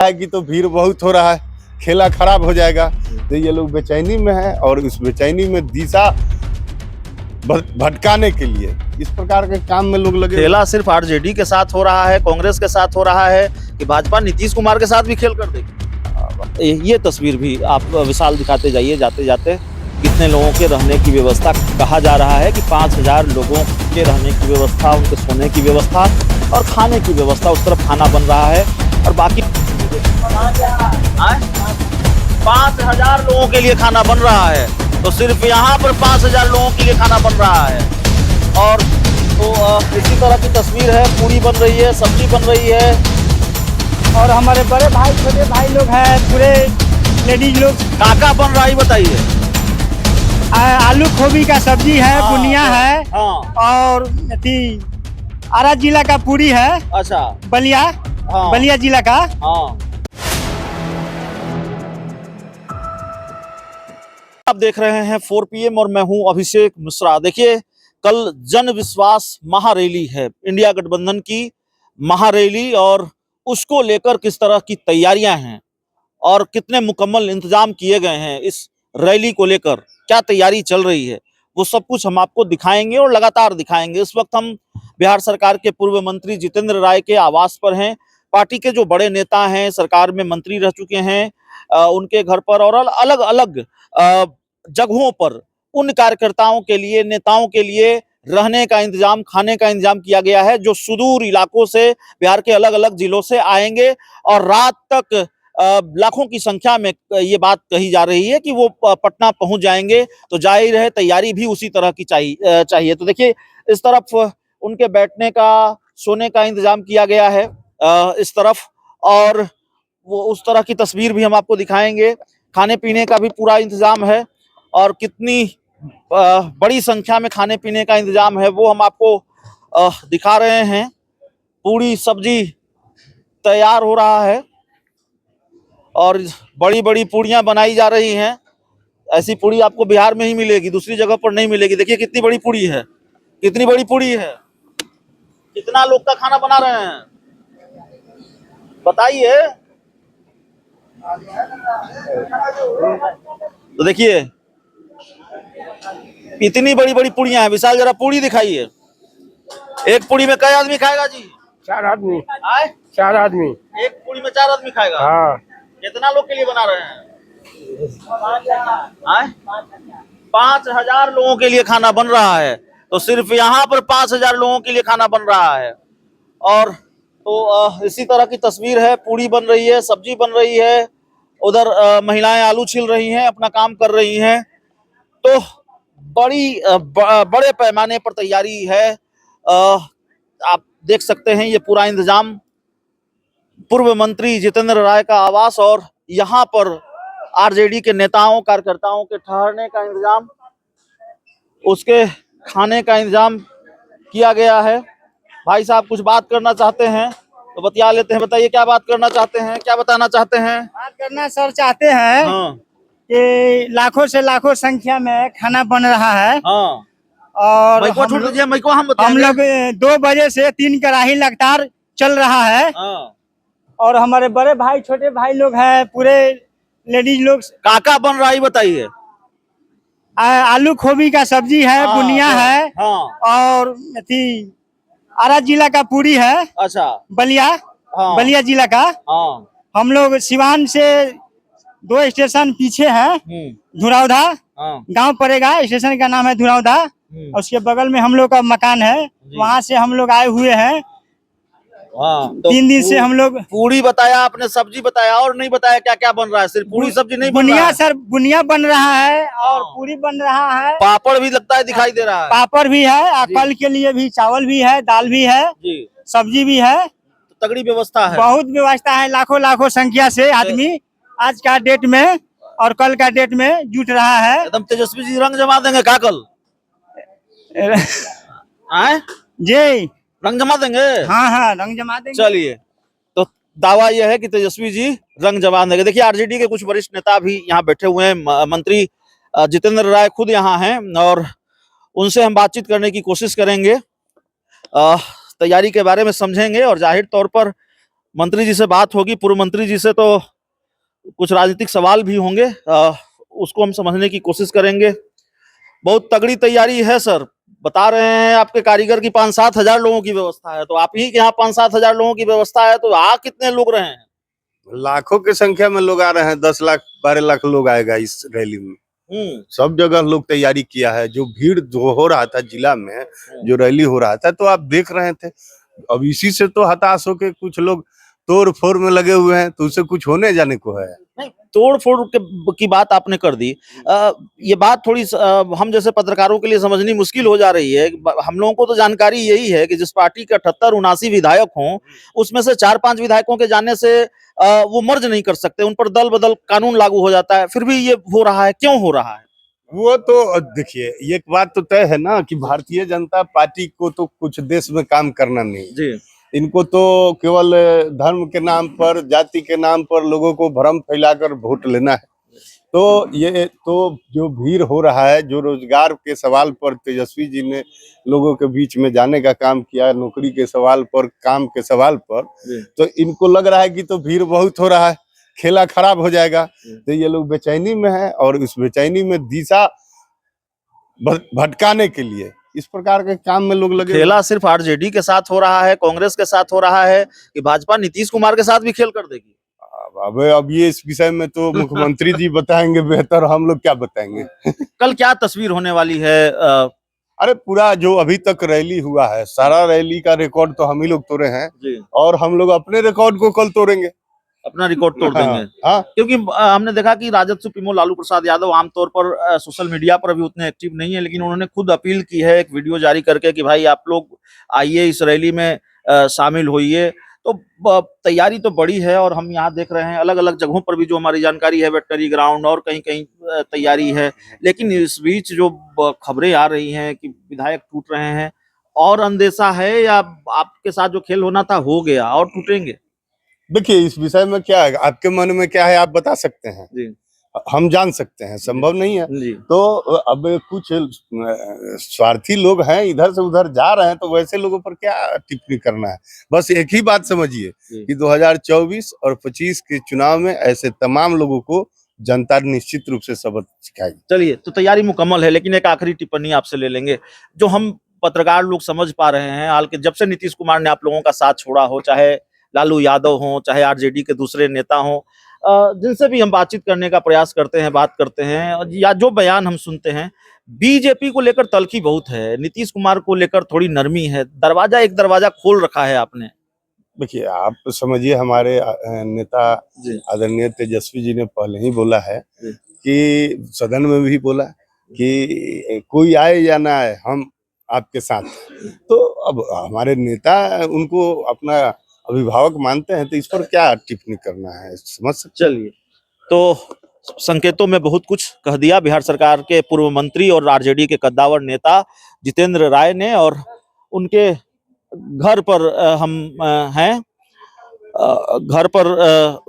कि तो भीड़ बहुत हो रहा है, खेला खराब हो जाएगा, तो ये लोग बेचैनी में है और उस बेचैनी में दिशा भटकाने के लिए इस प्रकार के काम में लोग लगे। खेला सिर्फ आरजेडी के साथ हो रहा है, कांग्रेस के साथ हो रहा है कि भाजपा नीतीश कुमार के साथ भी खेल कर देगी। ये तस्वीर भी आप विशाल दिखाते जाइए जाते जाते। कितने लोगों के रहने की व्यवस्था, कहा जा रहा है कि 5000 लोगों के रहने की व्यवस्था, उनके सोने की व्यवस्था और खाने की व्यवस्था, उस तरफ खाना बन रहा है और बाकी 5000 लोगों के लिए खाना बन रहा है। तो सिर्फ यहाँ पर 5000 लोगों के लिए खाना बन रहा है। और तो इसी तरह की तस्वीर है, पूरी बन रही है, सब्जी बन रही है और हमारे बड़े भाई छोटे भाई लोग हैं, पूरे लेडीज लोग। काका बन रहा है बताइए। आलू गोभी का सब्जी है, बुनिया है हाँ। और आरा जिला का पूरी है। अच्छा। बलिया, हाँ। बलिया जिला का। हाँ। आप देख रहे हैं 4 PM और मैं हूं अभिषेक मिश्रा। देखिए, कल जन विश्वास महारैली है, इंडिया गठबंधन की महारैली, और उसको लेकर किस तरह की तैयारियां हैं और कितने मुकम्मल इंतजाम किए गए हैं इस रैली को लेकर, क्या तैयारी चल रही है, वो सब कुछ हम आपको दिखाएंगे और लगातार दिखाएंगे। इस वक्त हम बिहार सरकार के पूर्व मंत्री जितेंद्र राय के आवास पर हैं। पार्टी के जो बड़े नेता हैं, सरकार में मंत्री रह चुके हैं, उनके घर पर और अलग अलग जगहों पर उन कार्यकर्ताओं के लिए, नेताओं के लिए रहने का इंतजाम, खाने का इंतजाम किया गया है, जो सुदूर इलाकों से, बिहार के अलग अलग जिलों से आएंगे और रात तक लाखों की संख्या में ये बात कही जा रही है कि वो पटना पहुंच जाएंगे। तो जाहिर है तैयारी भी उसी तरह की चाहिए। तो देखिए, इस तरफ उनके बैठने का, सोने का इंतजाम किया गया है इस तरफ, और वो उस तरह की तस्वीर भी हम आपको दिखाएंगे। खाने पीने का भी पूरा इंतजाम है और कितनी बड़ी संख्या में खाने पीने का इंतजाम है वो हम आपको दिखा रहे हैं। पूरी सब्जी तैयार हो रहा है और बड़ी बड़ी पूड़ियां बनाई जा रही हैं। ऐसी पूड़ी आपको बिहार में ही मिलेगी, दूसरी जगह पर नहीं मिलेगी। देखिए कितनी बड़ी पूड़ी है, कितनी बड़ी पूड़ी है। कितना लोग का खाना बना रहे हैं बताइए। तो देखिए इतनी बड़ी बड़ी पूड़ियां हैं। विशाल जरा पूड़ी दिखाइए। एक पूड़ी में कई आदमी खाएगा जी? 4 आदमी। आए? 4 आदमी। एक पूड़ी में 4 आदमी खाएगा? हाँ। कितना लोग के लिए बना रहे हैं? 5000 लोगों के लिए खाना बन रहा है। तो सिर्फ यहाँ पर 5000 लोगों के लिए खाना बन रहा है। और तो इसी तरह की तस्वीर है, पूड़ी बन रही है, सब्जी बन रही है, उधर महिलाएं आलू छील रही हैं, अपना काम कर रही हैं। तो बड़े पैमाने पर तैयारी है। आप देख सकते हैं ये पूरा इंतजाम, पूर्व मंत्री जितेंद्र राय का आवास और यहाँ पर आरजेडी के नेताओं, कार्यकर्ताओं के ठहरने का इंतजाम, उसके खाने का इंतजाम किया गया है। भाई साहब कुछ बात करना चाहते हैं तो बतिया लेते हैं। बताइए क्या बात करना चाहते हैं, क्या बताना चाहते हैं? बात करना सर चाहते हैं। हाँ। कि लाखों से लाखों संख्या में खाना बन रहा है। हाँ। और हम लोग 2 बजे से 3 कड़ाही लगातार चल रहा है। हाँ। और हमारे बड़े भाई छोटे भाई लोग हैं, पूरे लेडीज लोग। काका बन रहा है बताइए। आलू गोभी का सब्जी है, हाँ, बुनिया है। हाँ। और आरा जिला का पूरी है। अच्छा। बलिया, हाँ। बलिया जिला का। हाँ। हम लोग सिवान से 2 स्टेशन पीछे हैं, धुरौधा गांव पड़ेगा, स्टेशन का नाम है धुरौधा। और उसके बगल में हम लोग का मकान है, वहां से हम लोग आए हुए हैं। तो 3 दिन से हम लोग। पूरी बताया आपने, सब्जी बताया, और नहीं बताया क्या क्या बन रहा है? सिर्फ पूरी सब्जी नहीं बन रहा है? बुनिया सर, बुनिया बन रहा है और पूरी बन रहा है। पापड़ भी लगता है, दिखाई दे रहा है। पापड़ भी है, कल के लिए भी चावल भी है, दाल भी है जी, सब्जी भी है। तो तगड़ी व्यवस्था है, बहुत व्यवस्था है। लाखों लाखों संख्या से आदमी आज का डेट में और कल का डेट में जुट रहा है। एकदम तेजस्वी जी रंग जमा देंगे का कल? जी रंग जमा देंगे। हाँ, रंग जमा देंगे। चलिए, तो दावा यह है कि तेजस्वी जी रंग जमा देंगे। देखिए आरजेडी के कुछ वरिष्ठ नेता भी यहाँ बैठे हुए हैं। मंत्री जितेंद्र राय खुद यहाँ हैं और उनसे हम बातचीत करने की कोशिश करेंगे, तैयारी के बारे में समझेंगे और जाहिर तौर पर मंत्री जी से बात होगी, पूर्व मंत्री जी से तो कुछ राजनीतिक सवाल भी होंगे, उसको हम समझने की कोशिश करेंगे। बहुत तगड़ी तैयारी है सर, बता रहे हैं आपके कारीगर की 5-7 हजार लोगों की व्यवस्था है, तो आप ही के यहाँ 5-7 हजार लोगों की व्यवस्था है, तो आ कितने लोग रहे हैं? लाखों की संख्या में लोग आ रहे हैं, 10 लाख 12 लाख लोग आएगा इस रैली में। सब जगह लोग तैयारी किया है। जो भीड़ जो हो रहा था जिला में, जो रैली हो रहा था, तो आप देख रहे थे। अब इसी से तो हताश होके कुछ लोग तोड़ फोड़ में लगे हुए हैं, तो उससे कुछ होने जाने को है। नहीं, तोड़ फोड़ की बात आपने कर दी। ये बात थोड़ी हम जैसे पत्रकारों के लिए समझनी मुश्किल हो जा रही है। हम लोगों को तो जानकारी यही है कि जिस पार्टी के 78-79 विधायक हों, उसमें से 4-5 विधायकों के जाने से वो मर्ज नहीं कर सकते, उन पर दल बदल कानून लागू हो जाता है। फिर भी ये हो रहा है, क्यों हो रहा है? वो तो देखिए, एक बात तो तय है ना कि भारतीय जनता पार्टी को तो कुछ देश में काम करना नहीं जी। इनको तो केवल धर्म के नाम पर, जाति के नाम पर लोगों को भ्रम फैलाकर वोट लेना है। तो ये तो जो भीड़ हो रहा है, जो रोजगार के सवाल पर तेजस्वी जी ने लोगों के बीच में जाने का काम किया, नौकरी के सवाल पर, काम के सवाल पर, तो इनको लग रहा है कि तो भीड़ बहुत हो रहा है, खेला खराब हो जाएगा। तो ये लोग बेचैनी में है, और इस बेचैनी में दिशा भटकाने के लिए इस प्रकार के काम में लोग लगे। खेला सिर्फ आरजेडी के साथ हो रहा है, कांग्रेस के साथ हो रहा है, कि भाजपा नीतीश कुमार के साथ भी खेल कर देगी? अब ये इस विषय में तो मुख्यमंत्री जी बताएंगे बेहतर, हम लोग क्या बताएंगे। कल क्या तस्वीर होने वाली है? अरे पूरा जो अभी तक रैली हुआ है, सारा रैली का रिकॉर्ड तो हम ही लोग तोड़े हैं जी। और हम लोग अपने रिकॉर्ड को कल तोड़ेंगे, अपना रिकॉर्ड तोड़ देंगे। हाँ। क्योंकि हमने देखा कि राजद सुप्रीमो लालू प्रसाद यादव आमतौर पर सोशल मीडिया पर भी उतने एक्टिव नहीं है, लेकिन उन्होंने खुद अपील की है एक वीडियो जारी करके कि भाई आप लोग आइए, इस रैली में शामिल होइए। तो तैयारी तो बड़ी है, और हम यहाँ देख रहे हैं अलग अलग जगहों पर भी जो हमारी जानकारी है, वेटनरी ग्राउंड और कहीं कहीं तैयारी है। लेकिन इस बीच जो खबरें आ रही हैं कि विधायक टूट रहे हैं, और अंदेशा है या आपके साथ जो खेल होना था हो गया और टूटेंगे? देखिए, इस विषय में क्या है, आपके मन में क्या है आप बता सकते हैं जी। हम जान सकते हैं, संभव नहीं है जी। तो अब कुछ स्वार्थी लोग हैं, इधर से उधर जा रहे हैं, तो वैसे लोगों पर क्या टिप्पणी करना है। बस एक ही बात समझिए कि 2024 और 25 के चुनाव में ऐसे तमाम लोगों को जनता निश्चित रूप से सबक सिखाएगी। चलिए, तो तैयारी मुकम्मल है, लेकिन एक आखिरी टिप्पणी आपसे ले लेंगे। जो हम पत्रकार लोग समझ पा रहे हैं, हाल के जब से नीतीश कुमार ने आप लोगों का साथ छोड़ा हो, चाहे लालू यादव हो, चाहे आरजेडी के दूसरे नेता हो, जिनसे भी हम बातचीत करने का प्रयास करते हैं, बात करते हैं, या जो बयान हम सुनते हैं, बीजेपी को लेकर तल्खी बहुत है, नीतीश कुमार को लेकर थोड़ी नरमी है। एक दरवाजा खोल रखा है आपने। देखिए, आप समझिए, हमारे नेता आदरणीय तेजस्वी जी ने पहले ही बोला है कि सदन में भी बोला कि कोई आए या ना आए, हम आपके साथ। तो अब हमारे नेता उनको अपना अभिभावक मानते हैं, तो इस पर क्या टिप्पणी करना है, समझ सकते। चलिए, तो संकेतों में बहुत कुछ कह दिया बिहार सरकार के पूर्व मंत्री और आरजेडी के कद्दावर नेता जितेंद्र राय ने, और उनके घर पर हम हैं, घर पर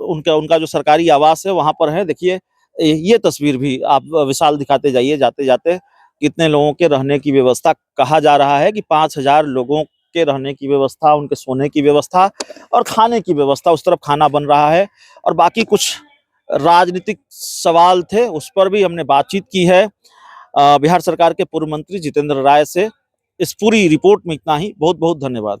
उनका जो सरकारी आवास है वहां पर है। देखिए, ये तस्वीर भी आप विशाल दिखाते जाइए जाते जाते, कितने लोगों के रहने की व्यवस्था। कहा जा रहा है कि 5,000 लोगों के रहने की व्यवस्था, उनके सोने की व्यवस्था और खाने की व्यवस्था, उस तरफ खाना बन रहा है। और बाकी कुछ राजनीतिक सवाल थे, उस पर भी हमने बातचीत की है बिहार सरकार के पूर्व मंत्री जितेंद्र राय से। इस पूरी रिपोर्ट में इतना ही। बहुत बहुत धन्यवाद।